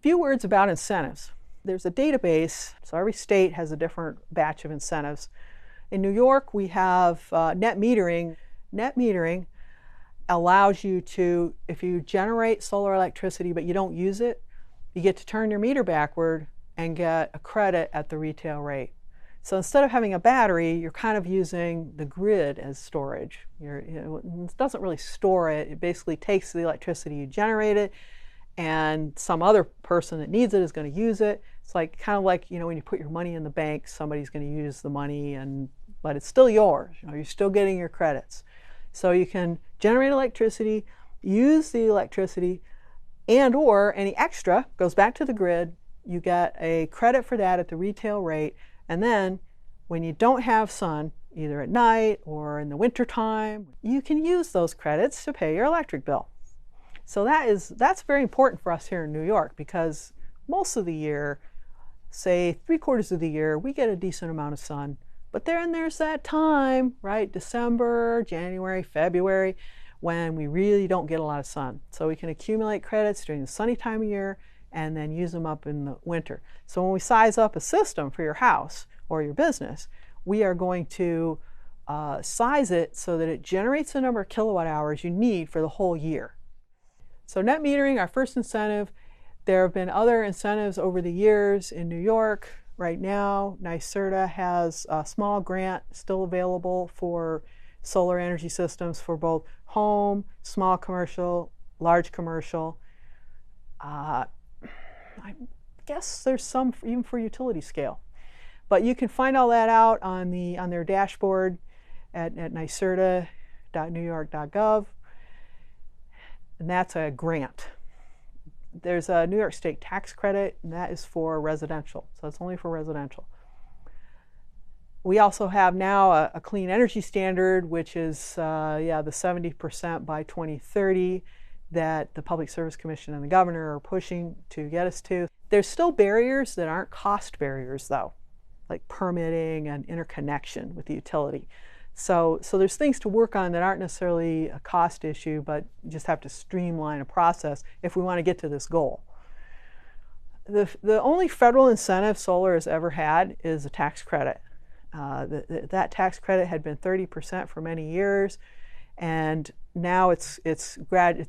Few words about incentives. There's a database, so every state has a different batch of incentives. In New York, we have net metering. Net metering allows you to, if you generate solar electricity but you don't use it, you get to turn your meter backward and get a credit at the retail rate. So instead of having a battery, you're kind of using the grid as storage. It doesn't really store it. It basically takes the electricity you generated, and some other person that needs it is going to use it. It's kind of like when you put your money in the bank, somebody's going to use the money, but it's still yours. You're still getting your credits. So you can generate electricity, use the electricity, and/or any extra goes back to the grid. You get a credit for that at the retail rate, and then when you don't have sun, either at night or in the winter time, you can use those credits to pay your electric bill. So that's very important for us here in New York, because most of the year, say 3/4 of the year, we get a decent amount of sun. But there's that time, right, December, January, February, when we really don't get a lot of sun. So we can accumulate credits during the sunny time of year and then use them up in the winter. So when we size up a system for your house or your business, we are going to size it so that it generates the number of kilowatt hours you need for the whole year. So net metering, our first incentive. There have been other incentives over the years in New York. Right now, NYSERDA has a small grant still available for solar energy systems for both home, small commercial, large commercial. I guess there's some even for utility scale. But you can find all that out on their dashboard at nyserda.newyork.gov. And that's a grant. There's a New York State tax credit, and that is for residential. So it's only for residential. We also have now a clean energy standard, which is the 70% by 2030 that the Public Service Commission and the governor are pushing to get us to. There's still barriers that aren't cost barriers, though, like permitting and interconnection with the utility. So there's things to work on that aren't necessarily a cost issue, but you just have to streamline a process if we want to get to this goal. The only federal incentive solar has ever had is a tax credit. That tax credit had been 30% for many years, and now it's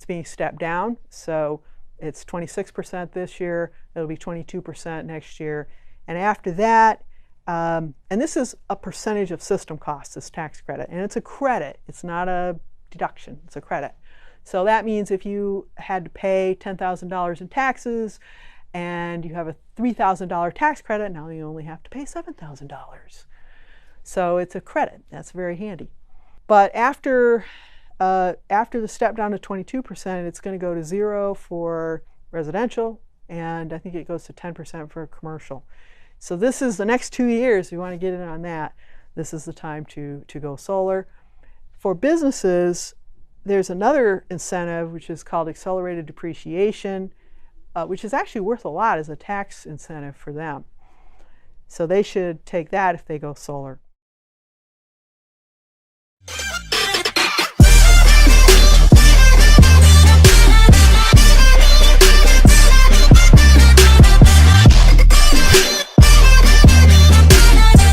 being stepped down. So it's 26% this year. It'll be 22% next year, and after that. And this is a percentage of system costs, this tax credit. And it's a credit. It's not a deduction. It's a credit. So that means if you had to pay $10,000 in taxes and you have a $3,000 tax credit, now you only have to pay $7,000. So it's a credit. That's very handy. But after the step down to 22%, it's going to go to 0 for residential, and I think it goes to 10% for commercial. So this is the next 2 years. If you want to get in on that, this is the time to go solar. For businesses, there's another incentive, which is called accelerated depreciation, which is actually worth a lot as a tax incentive for them. So they should take that if they go solar.